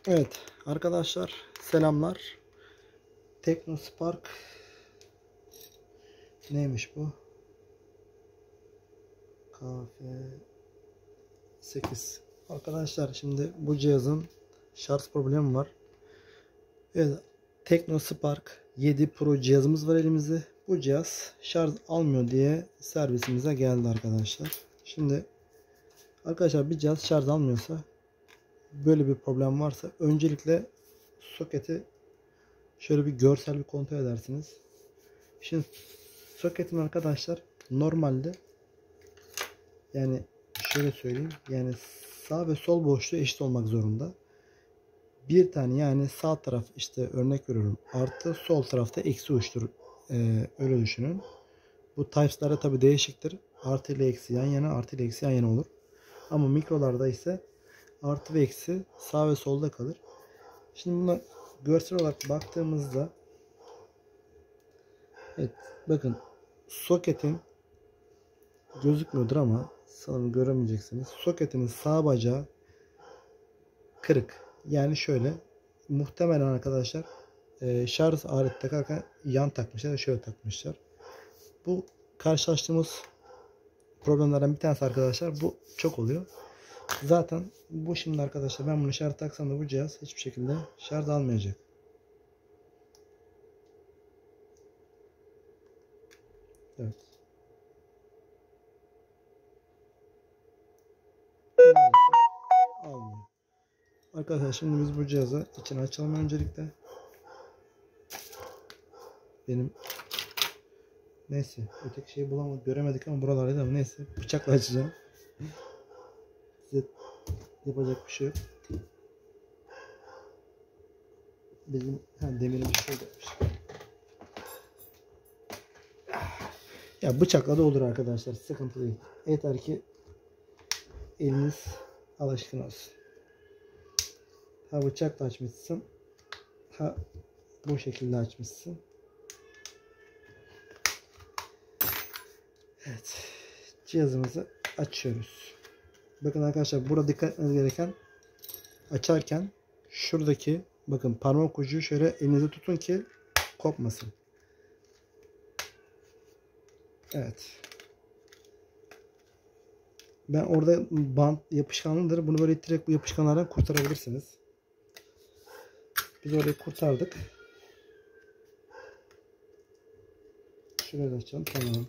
Evet arkadaşlar, selamlar. Teknospark neymiş bu? KF8. Arkadaşlar, şimdi bu cihazın şarj problemi var. Evet, Teknospark 7 Pro cihazımız var elimizde. Bu cihaz şarj almıyor diye servisimize geldi arkadaşlar. Şimdi arkadaşlar, bir cihaz şarj almıyorsa, böyle bir problem varsa, öncelikle soketi şöyle bir görsel bir kontrol edersiniz. Şimdi soketin arkadaşlar, normalde, yani şöyle söyleyeyim, yani sağ ve sol boşluğu eşit olmak zorunda. Bir tane, yani sağ taraf, işte örnek veriyorum, artı, sol tarafta eksi uçtur. Öyle düşünün. Bu Types'larda tabi değişiktir. Artı ile eksi yan yana, artı ile eksi yan yana olur. Ama mikrolarda ise artı ve eksi sağ ve solda kalır. Şimdi buna görsel olarak baktığımızda, evet, bakın, soketin gözükmüyordur ama sanırım göremeyeceksiniz. Soketinin sağ bacağı kırık. Yani şöyle, muhtemelen arkadaşlar, şarj aleti takarken yan takmışlar, şöyle takmışlar. Bu karşılaştığımız problemlerden bir tanesi arkadaşlar, bu çok oluyor. Zaten bu, şimdi arkadaşlar, ben bunu şarj taksam da bu cihaz hiçbir şekilde şarj almayacak. Evet. Maalesef almıyor. Arkadaşlar, şimdi biz bu cihazı içini açalım öncelikle. Benim, neyse, öteki şeyi bulamadık, göremedik ama buralardaydı, ama neyse, bıçakla açacağım. Size yapacak bir şey yok. Bizim demiri bir şey yapmış. Ya bıçakla da olur arkadaşlar, sıkıntı değil. Yeter ki eliniz alışkın olsun. Ha bıçakla açmışsın, ha bu şekilde açmışsın. Evet, cihazımızı açıyoruz. Bakın arkadaşlar, burada dikkat etmeniz gereken, açarken şuradaki, bakın, parmak ucu şöyle elinize tutun ki kopmasın. Evet. Ben orada bant yapışkanlıdır. Bunu böyle ittirerek bu yapışkanlardan kurtarabilirsiniz. Biz orayı kurtardık. Şurayı da açalım. Tamam.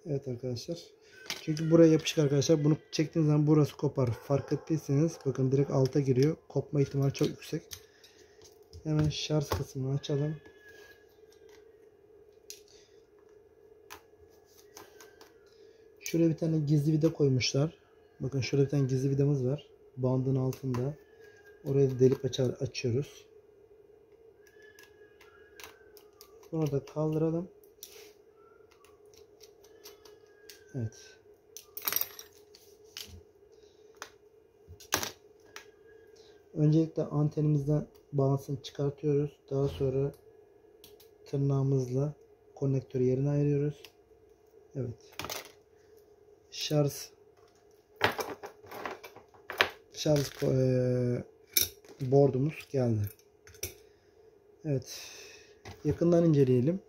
Evet arkadaşlar. Çünkü buraya yapışık arkadaşlar. Bunu çektiğiniz zaman burası kopar. Fark ettiyseniz bakın, direkt alta giriyor. Kopma ihtimali çok yüksek. Hemen şarj kısmını açalım. Şuraya bir tane gizli vida koymuşlar. Bakın, şurada bir tane gizli vidamız var. Bandın altında. Orayı da delip açıyoruz. Bunu da kaldıralım. Evet. Öncelikle antenimizden bağlantısını çıkartıyoruz. Daha sonra tırnağımızla konnektörü yerine ayırıyoruz. Evet. Şarj board'umuz geldi. Evet. Yakından inceleyelim.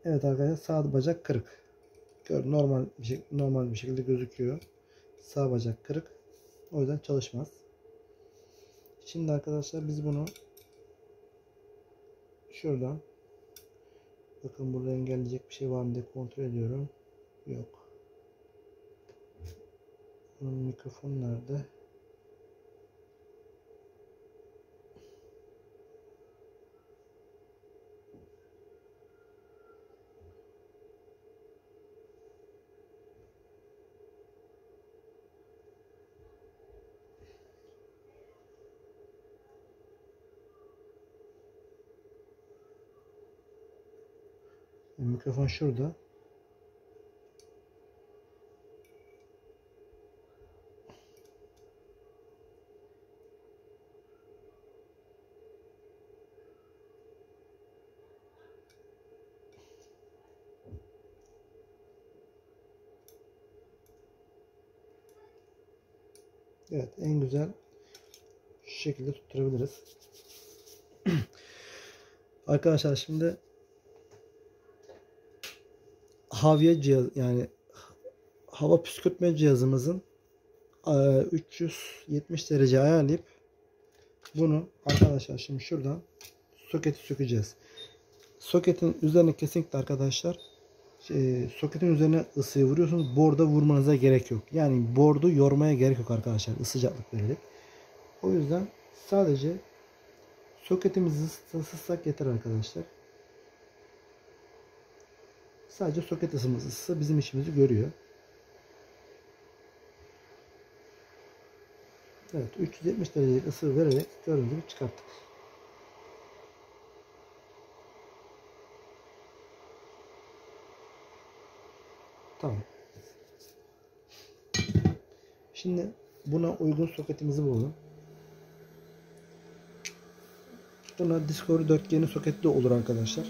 Evet arkadaşlar, sağ bacak kırık. Normal bir şekilde gözüküyor. Sağ bacak kırık. O yüzden çalışmaz. Şimdi arkadaşlar, biz bunu şuradan, bakın, burada engelleyecek bir şey var mı diye kontrol ediyorum. Yok. Bunun mikrofonu nerede? Mikrofon şurada. Evet, en güzel şekilde tutturabiliriz. Arkadaşlar şimdi havya cihaz, yani hava püskürtme cihazımızın 370 derece ayarlayıp bunu arkadaşlar şimdi şuradan soketi sökeceğiz. Soketin üzerine kesinlikle arkadaşlar soketin üzerine ısıyı vuruyorsunuz. Borda vurmanıza gerek yok. Yani bordu yormaya gerek yok arkadaşlar. Sıcaklık vererek. O yüzden sadece soketimizi ısıtsak yeter arkadaşlar. Sadece soket ısımız ısıtsa bizim işimizi görüyor. Evet, 370 derecelik ısı vererek gördüğünüz gibi çıkarttık. Tamam. Şimdi buna uygun soketimizi bulalım. Buna Discovery 4G'nin soketi de olur arkadaşlar.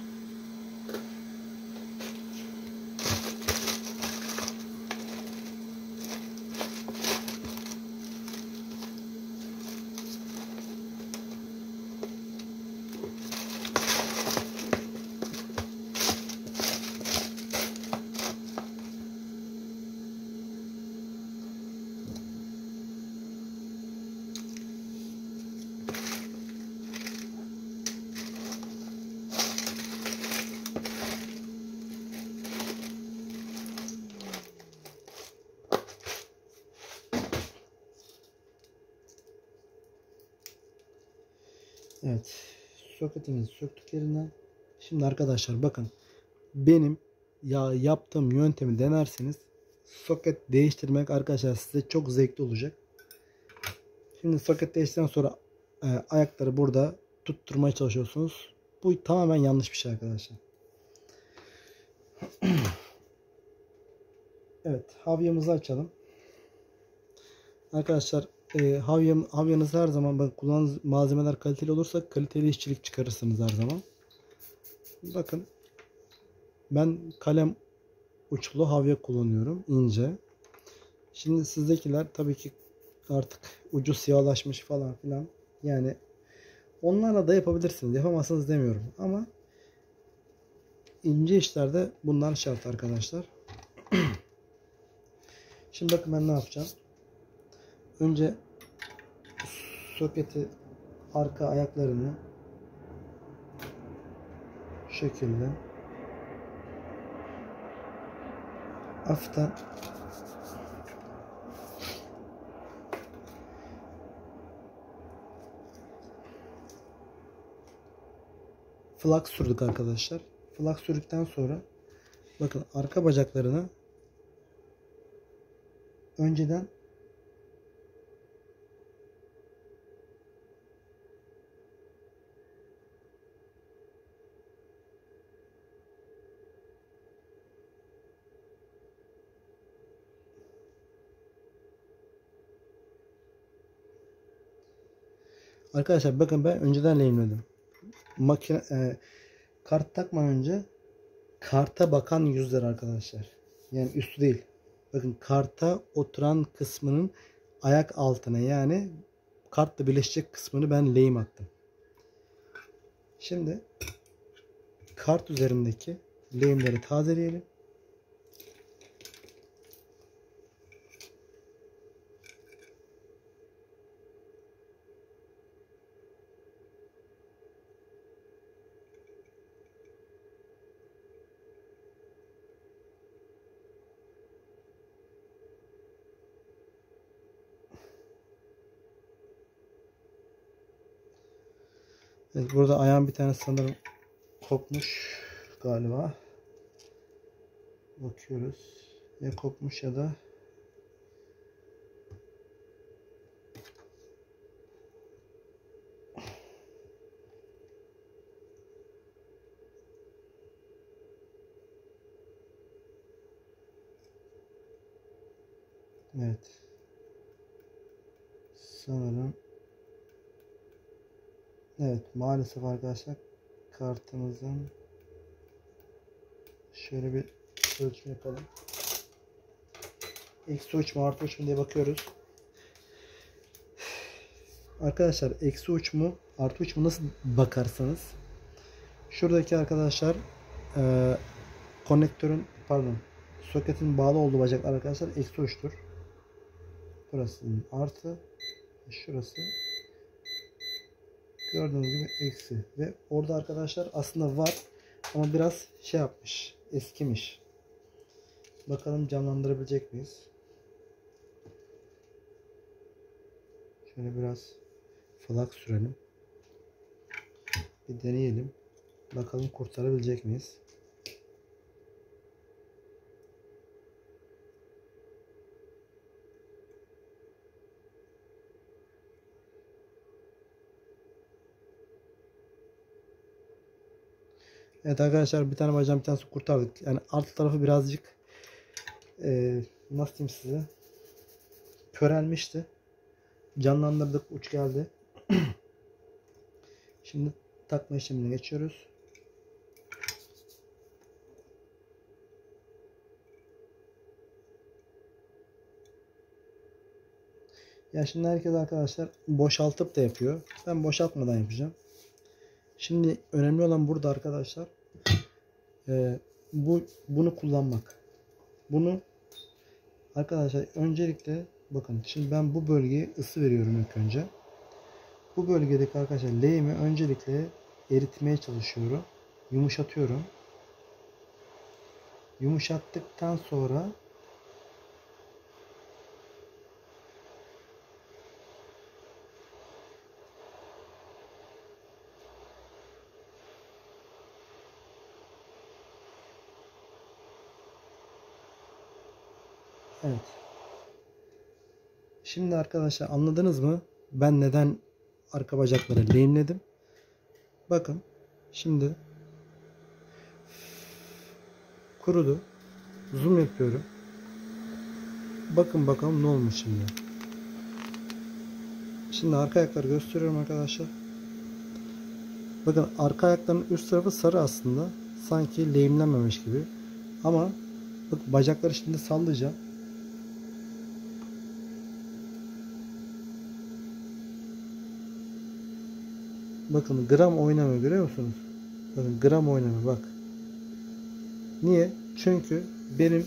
Evet. Soketimizi söktük yerinden. Şimdi arkadaşlar bakın. Benim yaptığım yöntemi denerseniz soket değiştirmek arkadaşlar size çok zevkli olacak. Şimdi soket değiştikten sonra ayakları burada tutturmaya çalışıyorsunuz. Bu tamamen yanlış bir şey arkadaşlar. Evet. Havyamızı açalım. Arkadaşlar havyanız her zaman bakın, kullanılan malzemeler kaliteli olursa kaliteli işçilik çıkarırsınız her zaman. Bakın ben kalem uçlu havya kullanıyorum, ince. Şimdi sizdekiler tabii ki artık ucu siyahlaşmış falan filan. Yani onlarla da yapabilirsiniz. Yapamazsınız demiyorum ama ince işlerde bunlar şart arkadaşlar. Şimdi bakın ben ne yapacağım. Önce soketi arka ayaklarını şu şekilde hafiften flak sürdük arkadaşlar. Flak sürdükten sonra bakın arka bacaklarını önceden arkadaşlar bakın ben önceden lehimledim. Kart takmadan önce karta bakan yüzler arkadaşlar. Yani üstü değil. Bakın karta oturan kısmının ayak altına, yani kartla birleşecek kısmını ben lehim attım. Şimdi kart üzerindeki lehimleri tazeleyelim. Evet, burada ayağın bir tane sanırım kopmuş galiba. Bakıyoruz. Ya kopmuş ya da evet. Sanırım evet, maalesef arkadaşlar kartımızın şöyle bir ölçüm yapalım. Eksi uç mu artı uç mu diye bakıyoruz. Arkadaşlar eksi uç mu artı uç mu nasıl bakarsanız şuradaki arkadaşlar e, konnektörün pardon soketin bağlı olduğu bacak arkadaşlar eksi uçtur. Burası artı, şurası gördüğünüz gibi eksi ve orada arkadaşlar aslında var ama biraz şey yapmış, eskimiş. Bakalım canlandırabilecek miyiz? Şöyle biraz flak sürelim. Bir deneyelim. Bakalım kurtarabilecek miyiz? Evet arkadaşlar bir tane bacağın bir tanesi kurtardık. Yani alt tarafı birazcık nasıl diyeyim size, körelmişti. Canlandırdık, uç geldi. Şimdi takma işlemine geçiyoruz. Ya şimdi herkes arkadaşlar boşaltıp da yapıyor. Ben boşaltmadan yapacağım. Şimdi önemli olan burada arkadaşlar bunu kullanmak. Bunu arkadaşlar öncelikle bakın, şimdi ben bu bölgeye ısı veriyorum ilk önce. Bu bölgedeki arkadaşlar lehimi öncelikle eritmeye çalışıyorum. Yumuşatıyorum. Yumuşattıktan sonra evet. Şimdi arkadaşlar anladınız mı? Ben neden arka bacakları lehimledim? Bakın şimdi kurudu. Zoom yapıyorum. Bakın bakalım ne olmuş şimdi. Şimdi arka ayakları gösteriyorum arkadaşlar. Bakın arka ayakların üst tarafı sarı aslında. Sanki lehimlenmemiş gibi. Ama bak, bacakları şimdi sallayacağım. Bakın gram oynamıyor, görüyor musunuz? Bakın gram oynamıyor bak. Niye? Çünkü benim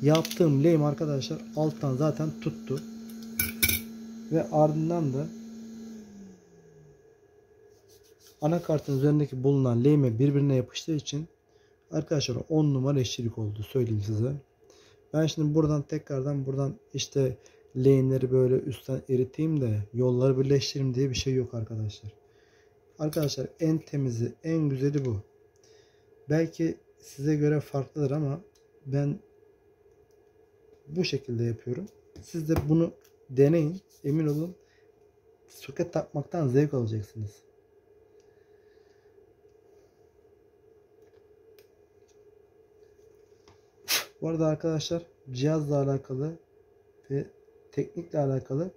yaptığım lehim arkadaşlar alttan zaten tuttu. Ve ardından da anakartın üzerindeki bulunan lehime birbirine yapıştığı için arkadaşlar 10 numara işçilik oldu, söyleyeyim size. Ben şimdi buradan işte lehimleri böyle üstten eriteyim de yolları birleştireyim diye bir şey yok arkadaşlar. Arkadaşlar en temizi, en güzeli bu. Belki size göre farklıdır ama ben bu şekilde yapıyorum. Siz de bunu deneyin. Emin olun soket takmaktan zevk alacaksınız. Bu arada arkadaşlar cihazla alakalı ve teknikle alakalı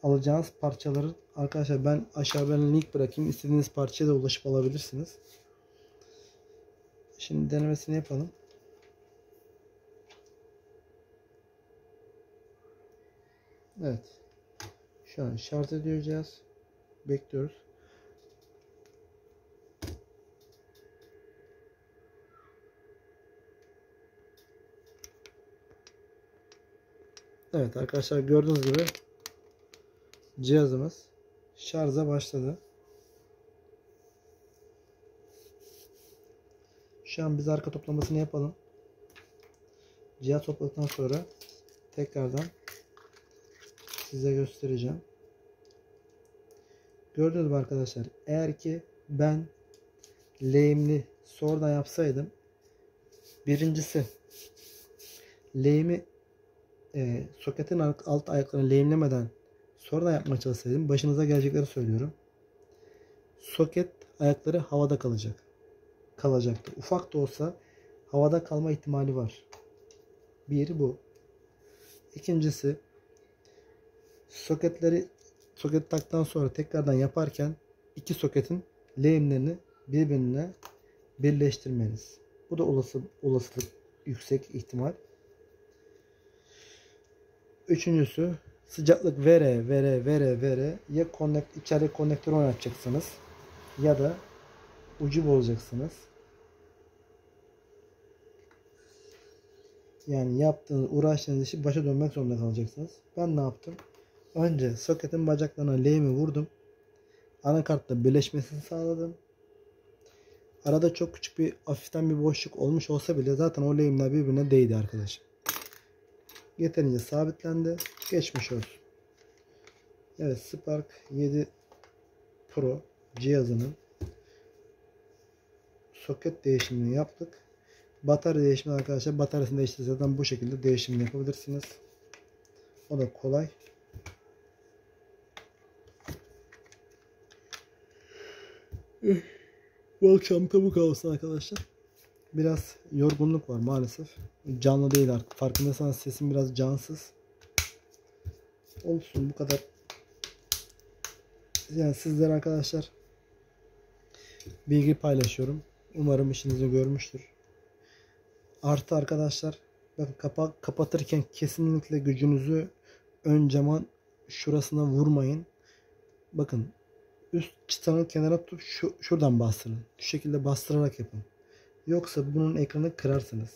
alacağınız parçaların arkadaşlar ben aşağıya link bırakayım. İstediğiniz parçaya da ulaşıp alabilirsiniz. Şimdi denemesini yapalım. Evet. Şu an şarj ediyor cihaz. Bekliyoruz. Evet arkadaşlar gördüğünüz gibi cihazımız şarja başladı. Şu an biz arka toplamasını yapalım. Cihaz topladıktan sonra tekrardan size göstereceğim. Gördünüz mü arkadaşlar? Eğer ki ben lehimli sonradan yapsaydım, birincisi lehimi soketin alt ayaklarını lehimlemeden sonradan yapmaya çalışsaydım başınıza gelecekleri söylüyorum. Soket ayakları havada kalacaktı. Ufak da olsa havada kalma ihtimali var. Bir bu. İkincisi soket taktıktan sonra tekrardan yaparken iki soketin lehimlerini birbirine birleştirmeniz. Bu da olasılık yüksek ihtimal. Üçüncüsü sıcaklık vere ya içeri konnektör oynatacaksınız ya da ucu bozacaksınız. Yani yaptığınız uğraştığınız işi başa dönmek zorunda kalacaksınız. Ben ne yaptım? Önce soketin bacaklarına lehimi vurdum. Anakartla birleşmesini sağladım. Arada çok küçük bir hafiften bir boşluk olmuş olsa bile zaten o lehimler birbirine değdi arkadaşım. Yeterince sabitlendi. Geçmiş olsun. Evet, Spark 7 Pro cihazının soket değişimini yaptık. Batarya değişimi arkadaşlar, bataryasını değiştirdiğiniz zaten bu şekilde değişim yapabilirsiniz. O da kolay. Bu akşam tavuk olsun arkadaşlar. Biraz yorgunluk var maalesef. Canlı değil artık. Farkındaysanız sesim biraz cansız. Olsun, bu kadar. Yani sizlere arkadaşlar bilgi paylaşıyorum. Umarım işinizi görmüştür. Artı arkadaşlar, bakın kapatırken kesinlikle gücünüzü ön camın şurasına vurmayın. Bakın, üst çıtanın kenara tutup şuradan bastırın. Şu şekilde bastırarak yapın. Yoksa bunun ekranı kırarsınız.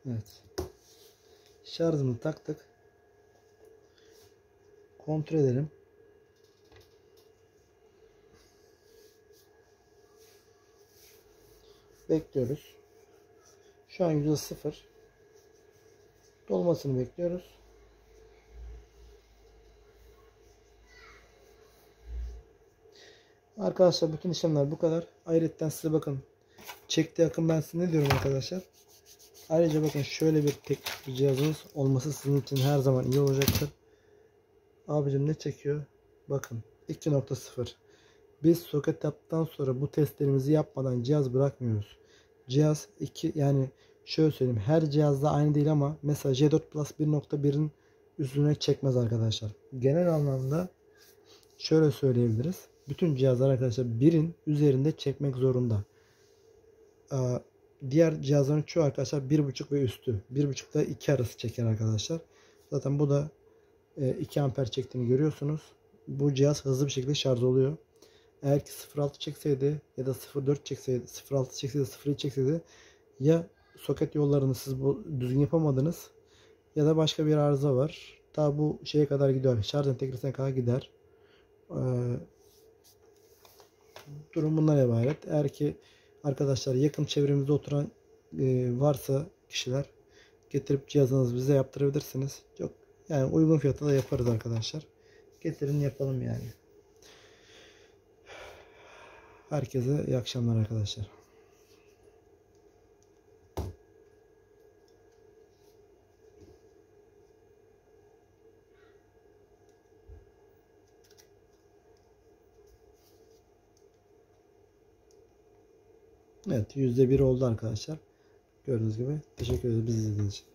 Evet. Şarjını taktık. Kontrol edelim. Bekliyoruz. Şu an %0. Dolmasını bekliyoruz. Arkadaşlar bütün işlemler bu kadar. Ayrıca size bakın, çektiği akım, ben size ne diyorum arkadaşlar. Ayrıca bakın, şöyle bir teknik bir cihazınız olması sizin için her zaman iyi olacaktır. Abicim ne çekiyor? Bakın 2.0. Biz soket yaptıktan sonra bu testlerimizi yapmadan cihaz bırakmıyoruz. Cihaz 2, yani şöyle söyleyeyim, her cihazda aynı değil ama mesela J4 Plus 1.1'in üstüne çekmez arkadaşlar. Genel anlamda şöyle söyleyebiliriz. Bütün cihazlar arkadaşlar 1'in üzerinde çekmek zorunda. Diğer cihazların çoğu arkadaşlar 1.5 ve üstü. 1.5 ile 2 arası çeker arkadaşlar. Zaten bu da 2 amper çektiğini görüyorsunuz. Bu cihaz hızlı bir şekilde şarj oluyor. Eğer ki 0.6 çekseydi ya da 0.4 çekseydi, 0.6 çekseydi, 0.7 çekseydi, ya soket yollarını siz düzgün yapamadınız ya da başka bir arıza var. Ta bu şeye kadar gider. Şarj entegresine kadar gider. Durum bundan ibaret. Eğer ki arkadaşlar yakın çevremizde oturan varsa kişiler, getirip cihazınızı bize yaptırabilirsiniz. Çok yani uygun fiyata da yaparız arkadaşlar. Getirin yapalım yani. Herkese iyi akşamlar arkadaşlar. Evet, %1 oldu arkadaşlar. Gördüğünüz gibi. Teşekkür ederiz bizi izlediğiniz için.